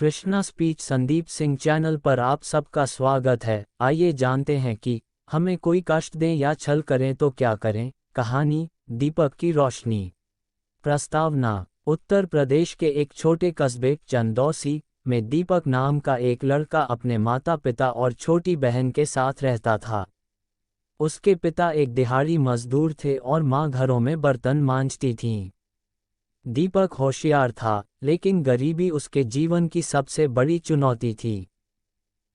Krishna speech Sandeep Singh channel पर आप सबका स्वागत है। आइए जानते हैं कि हमें कोई कष्ट दें या छल करें तो क्या करें। कहानी दीपक की रोशनी। प्रस्तावना। उत्तर प्रदेश के एक छोटे कस्बे चंदौसी में दीपक नाम का एक लड़का अपने माता पिता और छोटी बहन के साथ रहता था। उसके पिता एक दिहाड़ी मजदूर थे और माँ घरों में बर्तन मांजती थीं। दीपक होशियार था, लेकिन गरीबी उसके जीवन की सबसे बड़ी चुनौती थी।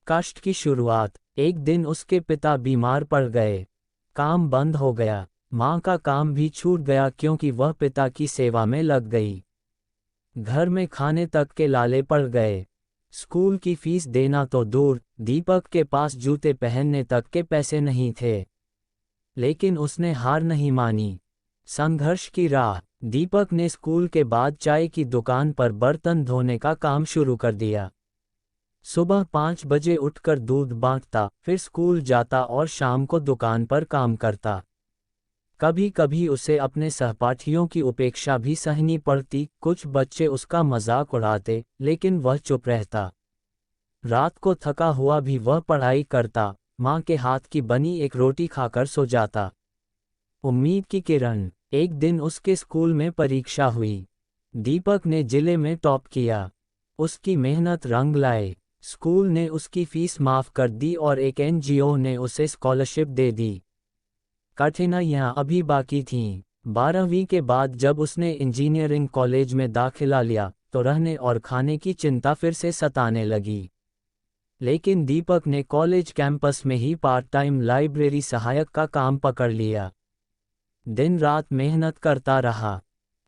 कष्ट की शुरुआत। एक दिन उसके पिता बीमार पड़ गए। काम बंद हो गया। माँ का काम भी छूट गया क्योंकि वह पिता की सेवा में लग गई। घर में खाने तक के लाले पड़ गए। स्कूल की फीस देना तो दूर, दीपक के पास जूते पहनने तक के पैसे नहीं थे। लेकिन उसने हार नहीं मानी। संघर्ष की राह। दीपक ने स्कूल के बाद चाय की दुकान पर बर्तन धोने का काम शुरू कर दिया। सुबह 5 बजे उठकर दूध बांटता, फिर स्कूल जाता और शाम को दुकान पर काम करता। कभी कभी उसे अपने सहपाठियों की उपेक्षा भी सहनी पड़ती। कुछ बच्चे उसका मजाक उड़ाते, लेकिन वह चुप रहता। रात को थका हुआ भी वह पढ़ाई करता। माँ के हाथ की बनी एक रोटी खाकर सो जाता। उम्मीद की किरण। एक दिन उसके स्कूल में परीक्षा हुई। दीपक ने जिले में टॉप किया। उसकी मेहनत रंग लाए। स्कूल ने उसकी फीस माफ कर दी और एक एनजीओ ने उसे स्कॉलरशिप दे दी। कठिनाइयां अभी बाकी थीं। 12वीं के बाद जब उसने इंजीनियरिंग कॉलेज में दाखिला लिया तो रहने और खाने की चिंता फिर से सताने लगी। लेकिन दीपक ने कॉलेज कैंपस में ही पार्ट टाइम लाइब्रेरी सहायक का काम पकड़ लिया। दिन रात मेहनत करता रहा।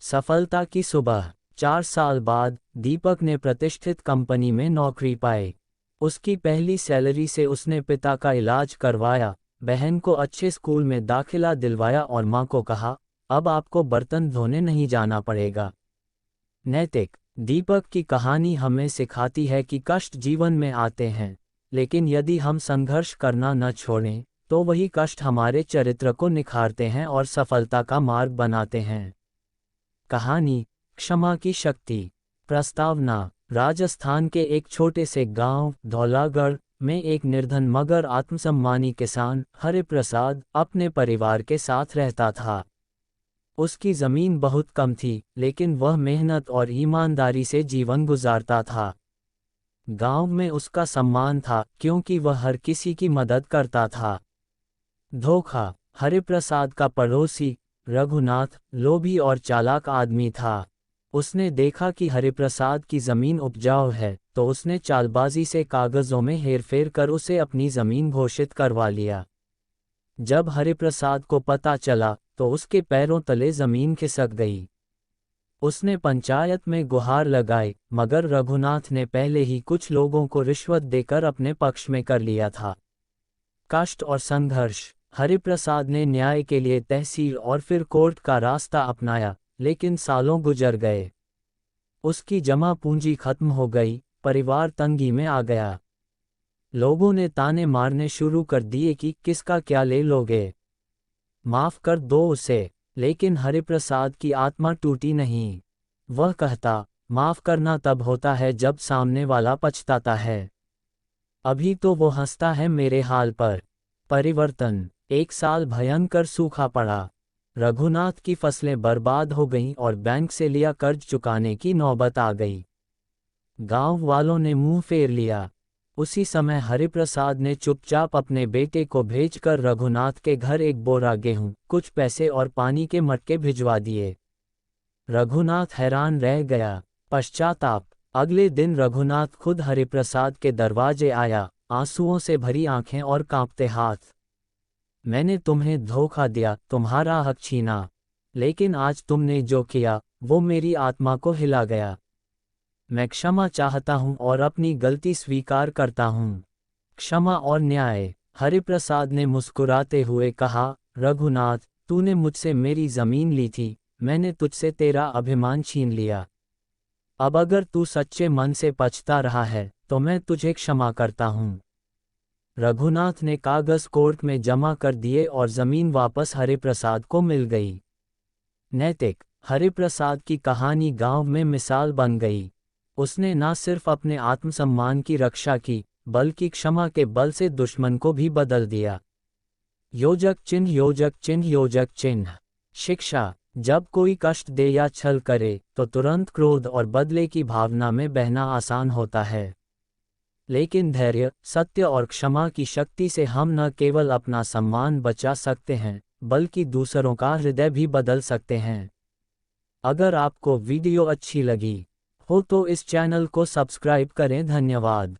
सफलता की सुबह। 4 साल बाद दीपक ने प्रतिष्ठित कंपनी में नौकरी पाई। उसकी पहली सैलरी से उसने पिता का इलाज करवाया, बहन को अच्छे स्कूल में दाखिला दिलवाया और मां को कहा, अब आपको बर्तन धोने नहीं जाना पड़ेगा। नैतिक। दीपक की कहानी हमें सिखाती है कि कष्ट जीवन में आते हैं, लेकिन यदि हम संघर्ष करना न छोड़ें तो वही कष्ट हमारे चरित्र को निखारते हैं और सफलता का मार्ग बनाते हैं। कहानी क्षमा की शक्ति। प्रस्तावना। राजस्थान के एक छोटे से गांव धौलागढ़ में एक निर्धन मगर आत्मसम्मानी किसान हरिप्रसाद अपने परिवार के साथ रहता था। उसकी जमीन बहुत कम थी, लेकिन वह मेहनत और ईमानदारी से जीवन गुजारता था। गांव में उसका सम्मान था क्योंकि वह हर किसी की मदद करता था। धोखा। हरिप्रसाद का पड़ोसी रघुनाथ लोभी और चालाक आदमी था। उसने देखा कि हरिप्रसाद की जमीन उपजाऊ है, तो उसने चालबाजी से कागजों में हेरफेर कर उसे अपनी जमीन घोषित करवा लिया। जब हरिप्रसाद को पता चला तो उसके पैरों तले जमीन खिसक गई। उसने पंचायत में गुहार लगाई, मगर रघुनाथ ने पहले ही कुछ लोगों को रिश्वत देकर अपने पक्ष में कर लिया था। कष्ट और संघर्ष। हरिप्रसाद ने न्याय के लिए तहसील और फिर कोर्ट का रास्ता अपनाया, लेकिन सालों गुजर गए। उसकी जमा पूंजी खत्म हो गई, परिवार तंगी में आ गया। लोगों ने ताने मारने शुरू कर दिए कि किसका क्या ले लोगे, माफ कर दो उसे। लेकिन हरिप्रसाद की आत्मा टूटी नहीं। वह कहता, माफ करना तब होता है जब सामने वाला पछताता है। अभी तो वो हंसता है मेरे हाल पर। परिवर्तन। 1 साल भयंकर सूखा पड़ा। रघुनाथ की फसलें बर्बाद हो गईं और बैंक से लिया कर्ज चुकाने की नौबत आ गई। गांव वालों ने मुंह फेर लिया। उसी समय हरिप्रसाद ने चुपचाप अपने बेटे को भेजकर रघुनाथ के घर एक बोरा गेहूं, कुछ पैसे और पानी के मटके भिजवा दिए। रघुनाथ हैरान रह गया। पश्चाताप। अगले दिन रघुनाथ खुद हरिप्रसाद के दरवाजे आया, आंसुओं से भरी आंखें और कांपते हाथ। मैंने तुम्हें धोखा दिया, तुम्हारा हक छीना, लेकिन आज तुमने जो किया वो मेरी आत्मा को हिला गया। मैं क्षमा चाहता हूँ और अपनी गलती स्वीकार करता हूँ। क्षमा और न्याय। हरिप्रसाद ने मुस्कुराते हुए कहा, रघुनाथ, तूने मुझसे मेरी जमीन ली थी, मैंने तुझसे तेरा अभिमान छीन लिया। अब अगर तू सच्चे मन से पछता रहा है तो मैं तुझे क्षमा करता हूँ। रघुनाथ ने कागज कोर्ट में जमा कर दिए और जमीन वापस हरिप्रसाद को मिल गई। नैतिक। हरिप्रसाद की कहानी गांव में मिसाल बन गई। उसने न सिर्फ अपने आत्मसम्मान की रक्षा की, बल्कि क्षमा के बल से दुश्मन को भी बदल दिया। योजक चिन्ह योजक चिन्ह योजक चिन्ह। शिक्षा: जब कोई कष्ट दे या छल करे तो तुरंत क्रोध और बदले की भावना में बहना आसान होता है। लेकिन धैर्य, सत्य और क्षमा की शक्ति से हम न केवल अपना सम्मान बचा सकते हैं, बल्कि दूसरों का हृदय भी बदल सकते हैं। अगर आपको वीडियो अच्छी लगी हो तो इस चैनल को सब्सक्राइब करें। धन्यवाद।